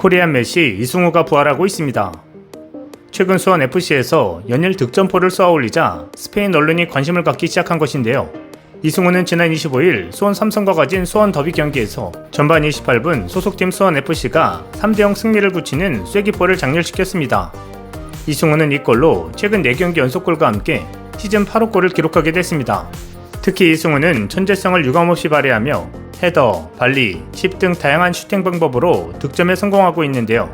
코리안 메시 이승우가 부활하고 있습니다. 최근 수원FC에서 연일 득점포를 쏘아올리자 스페인 언론이 관심을 갖기 시작한 것인데요. 이승우는 지난 25일 수원 삼성과 가진 수원 더비 경기에서 전반 28분 소속팀 수원FC가 3대0 승리를 굳히는 쐐기골을 장렬시켰습니다. 이승우는 이 골로 최근 4경기 연속골과 함께 시즌 8호 골을 기록하게 됐습니다. 특히 이승우는 천재성을 유감없이 발휘하며 헤더, 발리, 칩 등 다양한 슈팅 방법으로 득점에 성공하고 있는데요.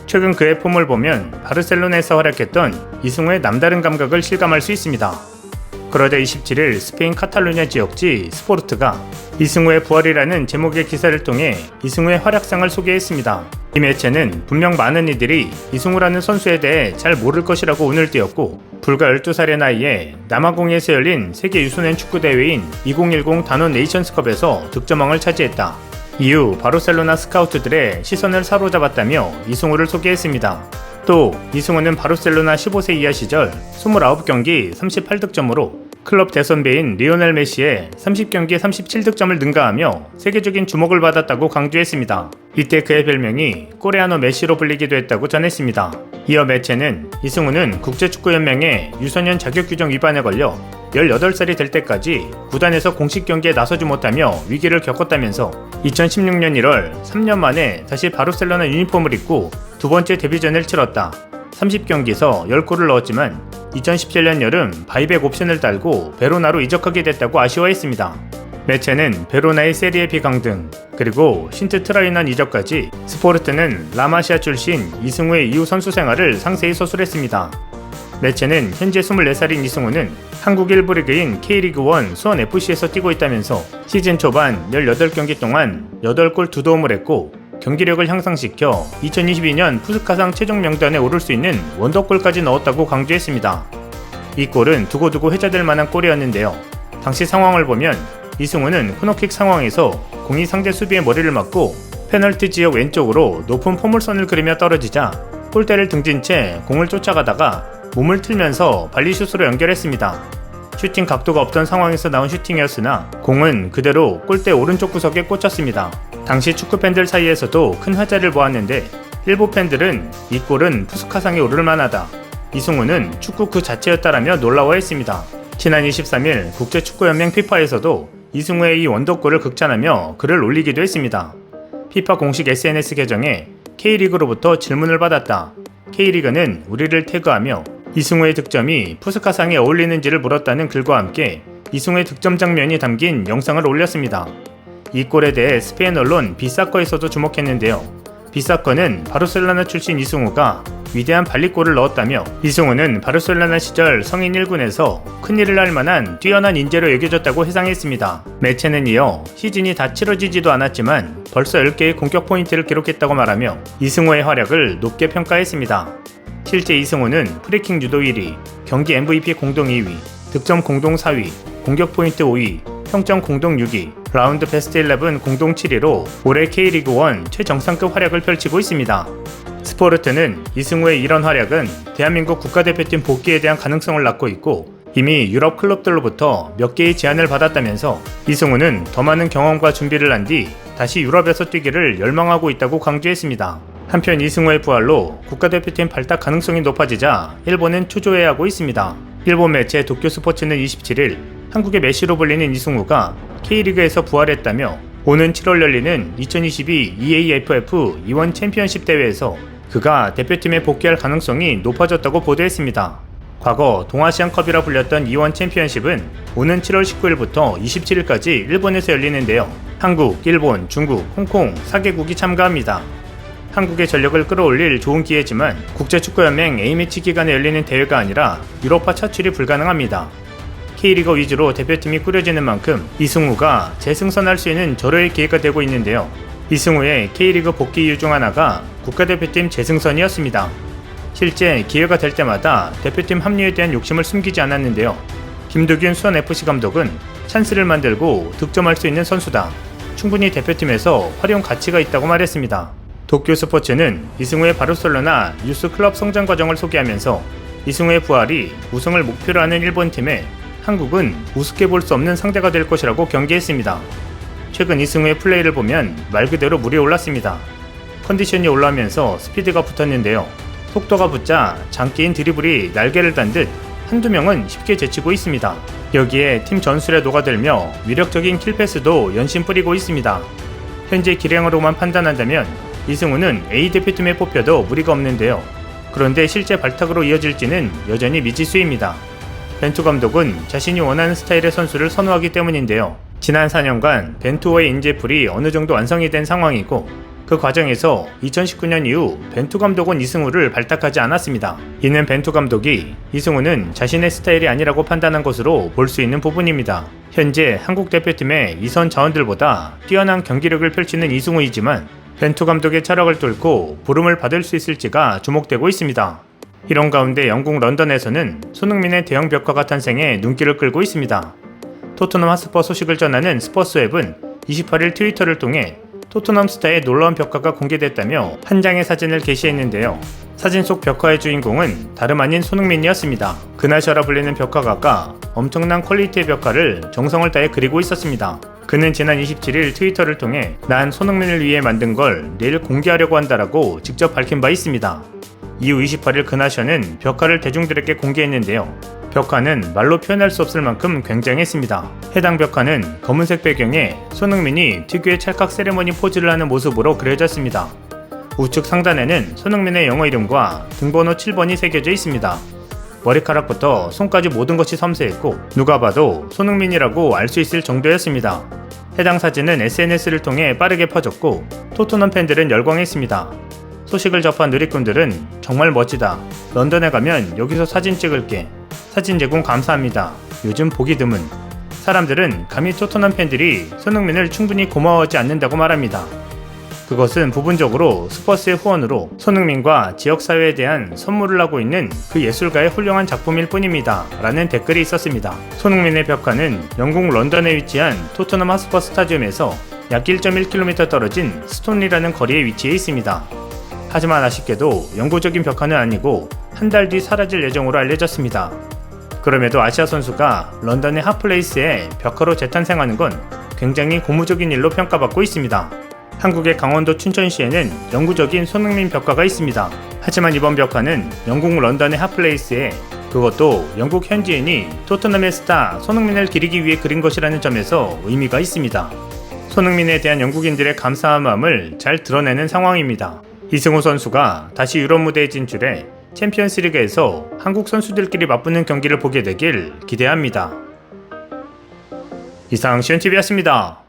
최근 그의 폼을 보면 바르셀로나에서 활약했던 이승우의 남다른 감각을 실감할 수 있습니다. 그러자 27일 스페인 카탈루냐 지역지 스포르트가 이승우의 부활이라는 제목의 기사를 통해 이승우의 활약상을 소개했습니다. 이 매체는 분명 많은 이들이 이승우라는 선수에 대해 잘 모를 것이라고 운을 띄웠고, 불과 12살의 나이에 남아공에서 열린 세계 유소년 축구대회인 2010 다논 네이션스컵에서 득점왕을 차지했다. 이후 바르셀로나 스카우트들의 시선을 사로잡았다며 이승우를 소개했습니다. 또 이승우는 바르셀로나 15세 이하 시절 29경기 38득점으로 클럽 대선배인 리오넬 메시의 30경기에 37득점을 능가하며 세계적인 주목을 받았다고 강조했습니다. 이때 그의 별명이 코레아노 메시로 불리기도 했다고 전했습니다. 이어 매체는 이승우는 국제축구연맹의 유소년 자격규정 위반에 걸려 18살이 될 때까지 구단에서 공식 경기에 나서지 못하며 위기를 겪었다면서 2016년 1월 3년 만에 다시 바르셀로나 유니폼을 입고 두 번째 데뷔전을 치렀다. 30경기에서 10골을 넣었지만 2017년 여름 바이백 옵션을 달고 베로나로 이적하게 됐다고 아쉬워했습니다. 매체는 베로나의 세리에 B 강등, 그리고 신트 트라이난 이적까지 스포르트는 라마시아 출신 이승우의 이후 선수 생활을 상세히 서술했습니다. 매체는 현재 24살인 이승우는 한국 1부 리그인 K리그1 수원FC에서 뛰고 있다면서 시즌 초반 18경기 동안 8골 2도움을 했고, 경기력을 향상시켜 2022년 푸스카상 최종 명단에 오를 수 있는 원더골까지 넣었다고 강조했습니다. 이 골은 두고두고 회자될 만한 골이었는데요. 당시 상황을 보면 이승우는 코너킥 상황에서 공이 상대 수비의 머리를 맞고 페널티 지역 왼쪽으로 높은 포물선을 그리며 떨어지자 골대를 등진 채 공을 쫓아가다가 몸을 틀면서 발리슛으로 연결했습니다. 슈팅 각도가 없던 상황에서 나온 슈팅이었으나 공은 그대로 골대 오른쪽 구석에 꽂혔습니다. 당시 축구팬들 사이에서도 큰 화제를 모았는데 일부 팬들은 이 골은 푸스카상에 오를 만하다, 이승우는 축구 그 자체였다라며 놀라워했습니다. 지난 23일 국제축구연맹 FIFA에서도 이승우의 이 원더골을 극찬하며 글을 올리기도 했습니다. 피파 공식 SNS 계정에 K리그로부터 질문을 받았다. K리그는 우리를 태그하며 이승우의 득점이 푸스카상에 어울리는지를 물었다는 글과 함께 이승우의 득점 장면이 담긴 영상을 올렸습니다. 이 골에 대해 스페인 언론 비사커에서도 주목했는데요. 비사커는 바르셀로나 출신 이승우가 위대한 발리골을 넣었다며 이승우는 바르셀로나 시절 성인 1군에서 큰일을 할 만한 뛰어난 인재로 여겨졌다고 해상했습니다. 매체는 이어 시즌이 다 치러지지도 않았지만 벌써 10개의 공격 포인트를 기록했다고 말하며 이승우의 활약을 높게 평가했습니다. 실제 이승우는 프리킥 유도 1위, 경기 MVP 공동 2위, 득점 공동 4위, 공격 포인트 5위, 평점 공동 6위, 라운드 베스트 11 공동 7위로 올해 K리그1 최정상급 활약을 펼치고 있습니다. 스포르트는 이승우의 이런 활약은 대한민국 국가대표팀 복귀에 대한 가능성을 낳고 있고, 이미 유럽 클럽들로부터 몇 개의 제안을 받았다면서 이승우는 더 많은 경험과 준비를 한 뒤 다시 유럽에서 뛰기를 열망하고 있다고 강조했습니다. 한편 이승우의 부활로 국가대표팀 발탁 가능성이 높아지자 일본은 초조해하고 있습니다. 일본 매체 도쿄스포츠는 27일 한국의 메시로 불리는 이승우가 K리그에서 부활했다며 오는 7월 열리는 2022 EAFF 이원 챔피언십 대회에서 그가 대표팀에 복귀할 가능성이 높아졌다고 보도했습니다. 과거 동아시안컵이라 불렸던 이원 챔피언십은 오는 7월 19일부터 27일까지 일본에서 열리는데요. 한국, 일본, 중국, 홍콩 4개국이 참가합니다. 한국의 전력을 끌어올릴 좋은 기회지만 국제축구연맹 A매치 기간에 열리는 대회가 아니라 유럽파 차출이 불가능합니다. K리그 위주로 대표팀이 꾸려지는 만큼 이승우가 재승선할 수 있는 절호의 기회가 되고 있는데요. 이승우의 K리그 복귀 이유 중 하나가 국가대표팀 재승선이었습니다. 실제 기회가 될 때마다 대표팀 합류에 대한 욕심을 숨기지 않았는데요. 김두균 수원FC 감독은 찬스를 만들고 득점할 수 있는 선수다, 충분히 대표팀에서 활용 가치가 있다고 말했습니다. 도쿄스포츠는 이승우의 바르셀로나 유스 클럽 성장 과정을 소개하면서 이승우의 부활이 우승을 목표로 하는 일본팀에 한국은 우습게 볼 수 없는 상대가 될 것이라고 경계했습니다. 최근 이승우의 플레이를 보면 말 그대로 물이 올랐습니다. 컨디션이 올라오면서 스피드가 붙었는데요. 속도가 붙자 장기인 드리블이 날개를 단 듯 한두 명은 쉽게 제치고 있습니다. 여기에 팀 전술에 녹아들며 위력적인 킬패스도 연신 뿌리고 있습니다. 현재 기량으로만 판단한다면 이승우는 A 대표팀에 뽑혀도 무리가 없는데요. 그런데 실제 발탁으로 이어질지는 여전히 미지수입니다. 벤투 감독은 자신이 원하는 스타일의 선수를 선호하기 때문인데요. 지난 4년간 벤투어의 인재풀이 어느 정도 완성이 된 상황이고 그 과정에서 2019년 이후 벤투 감독은 이승우를 발탁하지 않았습니다. 이는 벤투 감독이 이승우는 자신의 스타일이 아니라고 판단한 것으로 볼 수 있는 부분입니다. 현재 한국 대표팀의 이선 자원들보다 뛰어난 경기력을 펼치는 이승우이지만 벤투 감독의 철학을 뚫고 부름을 받을 수 있을지가 주목되고 있습니다. 이런 가운데 영국 런던에서는 손흥민의 대형 벽화가 탄생해 눈길을 끌고 있습니다. 토트넘 핫스퍼 소식을 전하는 스퍼스웹은 28일 트위터를 통해 토트넘 스타의 놀라운 벽화가 공개됐다며 한 장의 사진을 게시했는데요. 사진 속 벽화의 주인공은 다름 아닌 손흥민이었습니다. 그나셔라 불리는 벽화가가 엄청난 퀄리티의 벽화를 정성을 다해 그리고 있었습니다. 그는 지난 27일 트위터를 통해 난 손흥민을 위해 만든 걸 내일 공개하려고 한다라고 직접 밝힌 바 있습니다. 이후 28일 그나셔는 벽화를 대중들에게 공개했는데요. 벽화는 말로 표현할 수 없을 만큼 굉장했습니다. 해당 벽화는 검은색 배경에 손흥민이 특유의 찰칵 세레머니 포즈를 하는 모습으로 그려졌습니다. 우측 상단에는 손흥민의 영어 이름과 등번호 7번이 새겨져 있습니다. 머리카락부터 손까지 모든 것이 섬세했고 누가 봐도 손흥민이라고 알 수 있을 정도였습니다. 해당 사진은 SNS를 통해 빠르게 퍼졌고 토트넘 팬들은 열광했습니다. 소식을 접한 누리꾼들은 정말 멋지다. 런던에 가면 여기서 사진 찍을게. 사진 제공 감사합니다. 요즘 보기 드문. 사람들은 감히 토트넘 팬들이 손흥민을 충분히 고마워하지 않는다고 말합니다. 그것은 부분적으로 스퍼스의 후원으로 손흥민과 지역사회에 대한 선물을 하고 있는 그 예술가의 훌륭한 작품일 뿐입니다. 라는 댓글이 있었습니다. 손흥민의 벽화는 영국 런던에 위치한 토트넘 핫스퍼 스타디움에서 약 1.1km 떨어진 스톤리라는 거리에 위치해 있습니다. 하지만 아쉽게도 영구적인 벽화는 아니고 한 달 뒤 사라질 예정으로 알려졌습니다. 그럼에도 아시아 선수가 런던의 핫플레이스에 벽화로 재탄생하는 건 굉장히 고무적인 일로 평가받고 있습니다. 한국의 강원도 춘천시에는 영구적인 손흥민 벽화가 있습니다. 하지만 이번 벽화는 영국 런던의 핫플레이스에 그것도 영국 현지인이 토트넘의 스타 손흥민을 기리기 위해 그린 것이라는 점에서 의미가 있습니다. 손흥민에 대한 영국인들의 감사한 마음을 잘 드러내는 상황입니다. 이승우 선수가 다시 유럽 무대에 진출해 챔피언스리그에서 한국 선수들끼리 맞붙는 경기를 보게 되길 기대합니다. 이상 시온TV였습니다.